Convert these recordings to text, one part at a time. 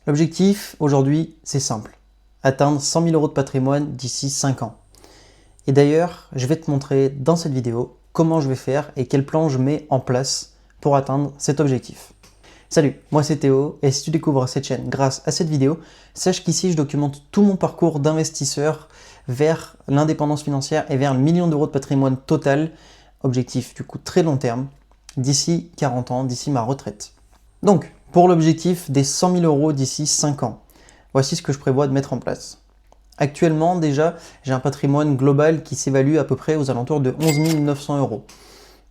L'objectif aujourd'hui, c'est simple. Atteindre 100 000 € de patrimoine d'ici 5 ans. Et d'ailleurs, je vais te montrer dans cette vidéo comment je vais faire et quel plan je mets en place pour atteindre cet objectif. Salut, moi c'est Théo et si tu découvres cette chaîne grâce à cette vidéo, sache qu'ici je documente tout mon parcours d'investisseur vers l'indépendance financière et vers le million d'euros de patrimoine total, objectif du coup très long terme, d'ici 40 ans, d'ici ma retraite. Donc, pour l'objectif des 100 000 € d'ici 5 ans, voici ce que je prévois de mettre en place. Actuellement, déjà, j'ai un patrimoine global qui s'évalue à peu près aux alentours de 11 900 €.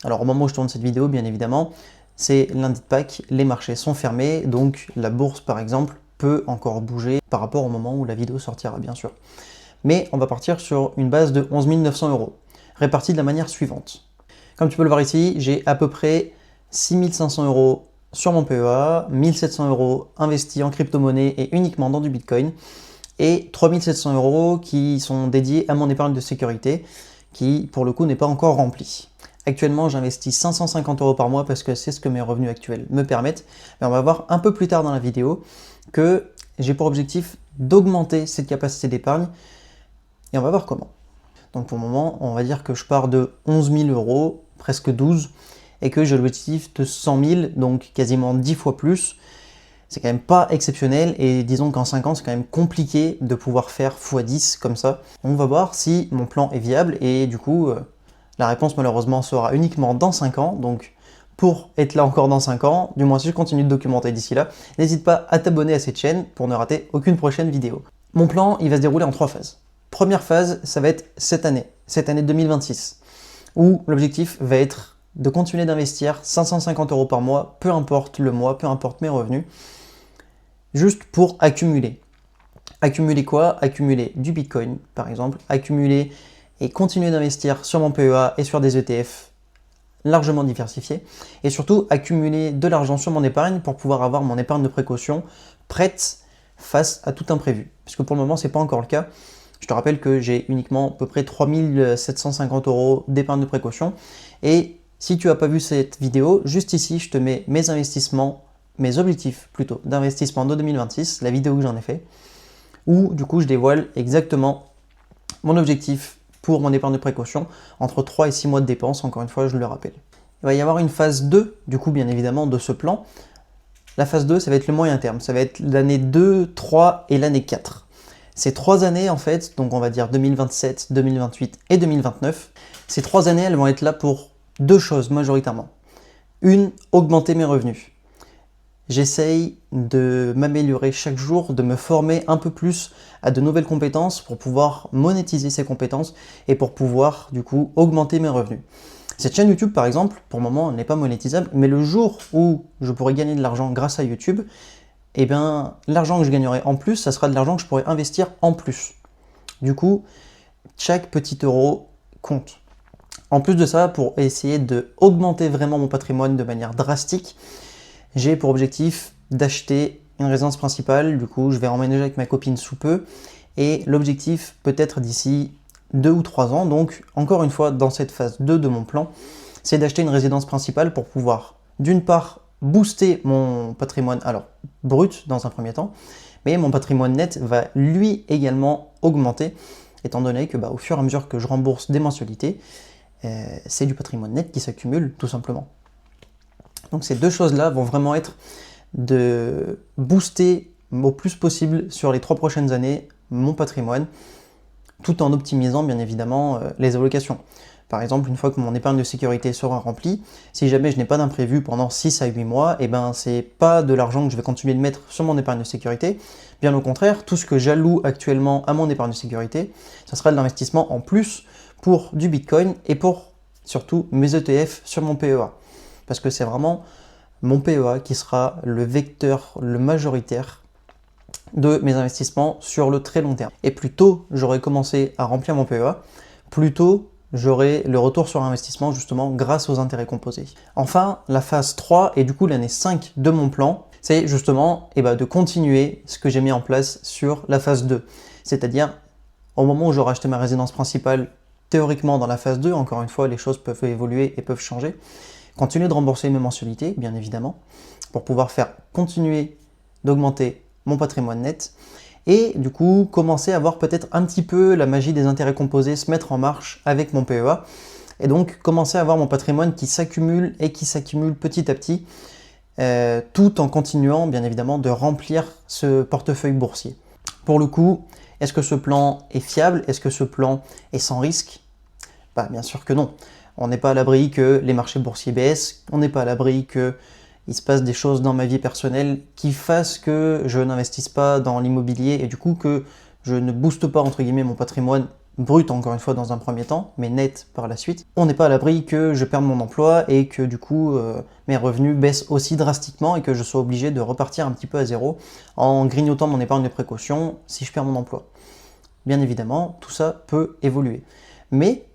Alors, au moment où je tourne cette vidéo, bien évidemment, c'est lundi de Pâques, les marchés sont fermés, donc la bourse, par exemple, peut encore bouger par rapport au moment où la vidéo sortira, bien sûr. Mais on va partir sur une base de 11 900 €, répartie de la manière suivante. Comme tu peux le voir ici, j'ai à peu près 6 500 € sur mon PEA, 1 700 € investis en crypto-monnaie et uniquement dans du Bitcoin, et 3 700 € qui sont dédiés à mon épargne de sécurité, qui pour le coup n'est pas encore remplie. Actuellement, j'investis 550 € par mois parce que c'est ce que mes revenus actuels me permettent, mais on va voir un peu plus tard dans la vidéo que j'ai pour objectif d'augmenter cette capacité d'épargne, et on va voir comment. Donc pour le moment, on va dire que je pars de 11 000 €, presque 12, et que j'ai l'objectif de 100 000, donc quasiment 10 fois plus. C'est quand même pas exceptionnel, et disons qu'en 5 ans, c'est quand même compliqué de pouvoir faire x10 comme ça. On va voir si mon plan est viable, et du coup, la réponse malheureusement sera uniquement dans 5 ans, donc pour être là encore dans 5 ans, du moins si je continue de documenter d'ici là, n'hésite pas à t'abonner à cette chaîne pour ne rater aucune prochaine vidéo. Mon plan, il va se dérouler en 3 phases. Première phase, ça va être cette année 2026, où l'objectif va être de continuer d'investir 550 € par mois, peu importe le mois, peu importe mes revenus, juste pour accumuler. Accumuler quoi? Accumuler du Bitcoin, par exemple, accumuler et continuer d'investir sur mon PEA et sur des ETF largement diversifiés, et surtout accumuler de l'argent sur mon épargne pour pouvoir avoir mon épargne de précaution prête face à tout imprévu. Puisque pour le moment, c'est pas encore le cas. Je te rappelle que j'ai uniquement à peu près 3 750 € d'épargne de précaution, et si tu n'as pas vu cette vidéo, juste ici, je te mets mes investissements, mes objectifs plutôt d'investissement de 2026, la vidéo que j'en ai fait, où du coup je dévoile exactement mon objectif pour mon épargne de précaution, entre 3 et 6 mois de dépenses, encore une fois, je le rappelle. Il va y avoir une phase 2, du coup, bien évidemment, de ce plan. La phase 2, ça va être le moyen terme, ça va être l'année 2, 3 et l'année 4. Ces 3 années, en fait, donc on va dire 2027, 2028 et 2029, ces 3 années, elles vont être là pour 2 choses majoritairement. Une, augmenter mes revenus. J'essaye de m'améliorer chaque jour, de me former un peu plus à de nouvelles compétences pour pouvoir monétiser ces compétences et pour pouvoir du coup augmenter mes revenus. Cette chaîne YouTube par exemple, pour le moment, elle n'est pas monétisable, mais le jour où je pourrai gagner de l'argent grâce à YouTube, eh bien l'argent que je gagnerai en plus, ça sera de l'argent que je pourrai investir en plus. Du coup, chaque petit euro compte. En plus de ça, pour essayer d'augmenter vraiment mon patrimoine de manière drastique, j'ai pour objectif d'acheter une résidence principale. Du coup, je vais emménager avec ma copine sous peu, et l'objectif peut-être d'ici 2 ou 3 ans, donc encore une fois dans cette phase 2 de mon plan, c'est d'acheter une résidence principale pour pouvoir d'une part booster mon patrimoine, alors brut dans un premier temps, mais mon patrimoine net va lui également augmenter, étant donné que au fur et à mesure que je rembourse des mensualités, c'est du patrimoine net qui s'accumule tout simplement. Donc ces deux choses-là vont vraiment être de booster au plus possible sur les 3 prochaines années mon patrimoine, tout en optimisant bien évidemment les allocations. Par exemple, une fois que mon épargne de sécurité sera remplie, si jamais je n'ai pas d'imprévu pendant 6 à 8 mois, et ben c'est pas de l'argent que je vais continuer de mettre sur mon épargne de sécurité. Bien au contraire, tout ce que j'alloue actuellement à mon épargne de sécurité, ça sera de l'investissement en plus pour du Bitcoin et pour surtout mes ETF sur mon PEA. Parce que c'est vraiment mon PEA qui sera le vecteur, le majoritaire de mes investissements sur le très long terme. Et plus tôt j'aurai commencé à remplir mon PEA, plus tôt j'aurai le retour sur investissement justement grâce aux intérêts composés. Enfin, la phase 3 et du coup l'année 5 de mon plan, c'est justement de continuer ce que j'ai mis en place sur la phase 2. C'est-à-dire au moment où j'aurai acheté ma résidence principale, théoriquement dans la phase 2, encore une fois les choses peuvent évoluer et peuvent changer, continuer de rembourser mes mensualités, bien évidemment, pour pouvoir faire continuer d'augmenter mon patrimoine net et du coup commencer à voir peut-être un petit peu la magie des intérêts composés se mettre en marche avec mon PEA et donc commencer à avoir mon patrimoine qui s'accumule et qui s'accumule petit à petit tout en continuant bien évidemment de remplir ce portefeuille boursier. Pour le coup, est-ce que ce plan est fiable? Est-ce que ce plan est sans risque? Bah, bien sûr que non. On n'est pas à l'abri que les marchés boursiers baissent, on n'est pas à l'abri qu'il se passe des choses dans ma vie personnelle qui fassent que je n'investisse pas dans l'immobilier et du coup que je ne booste pas entre guillemets mon patrimoine brut encore une fois dans un premier temps, mais net par la suite. On n'est pas à l'abri que je perde mon emploi et que du coup mes revenus baissent aussi drastiquement et que je sois obligé de repartir un petit peu à zéro en grignotant mon épargne de précaution si je perds mon emploi. Bien évidemment, tout ça peut évoluer. Mais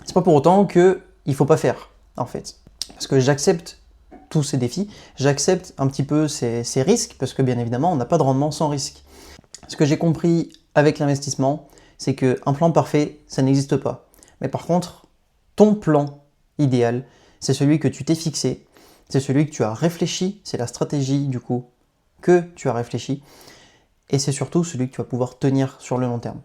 c'est pas pour autant qu'il ne faut pas faire, en fait. Parce que j'accepte tous ces défis, j'accepte un petit peu ces risques, parce que bien évidemment, on n'a pas de rendement sans risque. Ce que j'ai compris avec l'investissement, c'est qu'un plan parfait, ça n'existe pas. Mais par contre, ton plan idéal, c'est celui que tu t'es fixé, c'est celui que tu as réfléchi, c'est la stratégie du coup que tu as réfléchi, et c'est surtout celui que tu vas pouvoir tenir sur le long terme.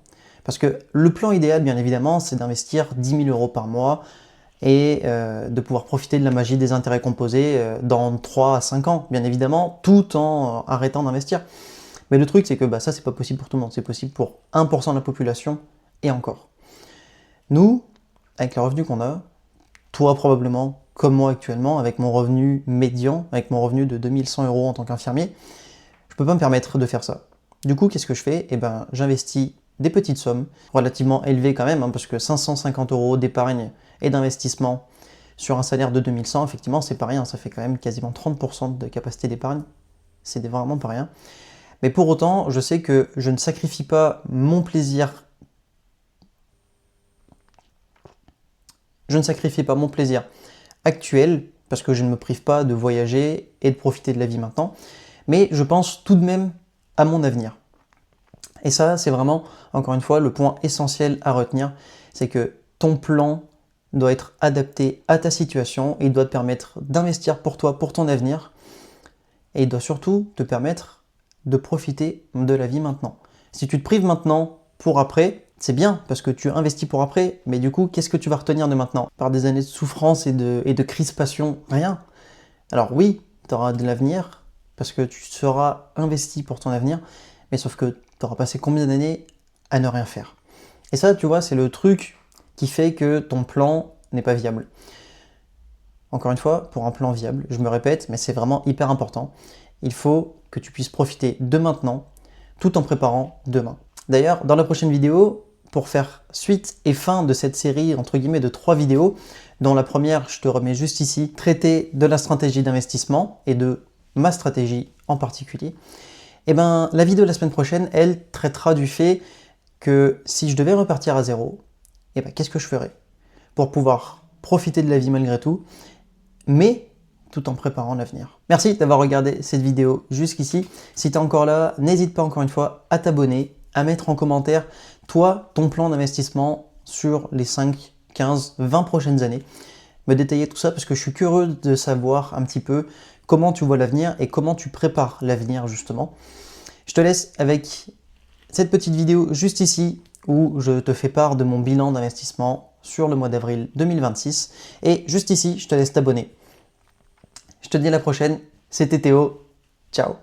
Parce que le plan idéal, bien évidemment, c'est d'investir 10 000 € par mois et de pouvoir profiter de la magie des intérêts composés dans 3 à 5 ans, bien évidemment, tout en arrêtant d'investir. Mais le truc, c'est que ça, c'est pas possible pour tout le monde. C'est possible pour 1% de la population et encore. Nous, avec les revenus qu'on a, toi probablement, comme moi actuellement, avec mon revenu médian, avec mon revenu de 2100 € en tant qu'infirmier, je peux pas me permettre de faire ça. Du coup, qu'est-ce que je fais? J'investis des petites sommes, relativement élevées quand même, parce que 550 € d'épargne et d'investissement sur un salaire de 2100, effectivement, c'est pas rien, ça fait quand même quasiment 30% de capacité d'épargne, c'est vraiment pas rien. Mais pour autant, je sais que je ne sacrifie pas mon plaisir. Je ne sacrifie pas mon plaisir actuel, parce que je ne me prive pas de voyager et de profiter de la vie maintenant, mais je pense tout de même à mon avenir. Et ça, c'est vraiment, encore une fois, le point essentiel à retenir, c'est que ton plan doit être adapté à ta situation et il doit te permettre d'investir pour toi, pour ton avenir, et il doit surtout te permettre de profiter de la vie maintenant. Si tu te prives maintenant pour après, c'est bien parce que tu investis pour après, mais du coup, qu'est-ce que tu vas retenir de maintenant? Par des années de souffrance et de crispation, rien. Alors oui, tu auras de l'avenir parce que tu seras investi pour ton avenir, mais sauf que tu auras passé combien d'années à ne rien faire? Et ça, tu vois, c'est le truc qui fait que ton plan n'est pas viable. Encore une fois, pour un plan viable, je me répète, mais c'est vraiment hyper important, il faut que tu puisses profiter de maintenant, tout en préparant demain. D'ailleurs, dans la prochaine vidéo, pour faire suite et fin de cette série, entre guillemets, de 3 vidéos, dont la première, je te remets juste ici, traiter de la stratégie d'investissement et de ma stratégie en particulier, la vidéo de la semaine prochaine, elle traitera du fait que si je devais repartir à zéro, qu'est-ce que je ferais pour pouvoir profiter de la vie malgré tout, mais tout en préparant l'avenir. Merci d'avoir regardé cette vidéo jusqu'ici. Si tu es encore là, n'hésite pas encore une fois à t'abonner, à mettre en commentaire, toi, ton plan d'investissement sur les 5, 15, 20 prochaines années. Me détailler tout ça parce que je suis curieux de savoir un petit peu comment tu vois l'avenir et comment tu prépares l'avenir justement. Je te laisse avec cette petite vidéo juste ici où je te fais part de mon bilan d'investissement sur le mois d'avril 2026. Et juste ici, je te laisse t'abonner. Je te dis à la prochaine, c'était Théo, ciao.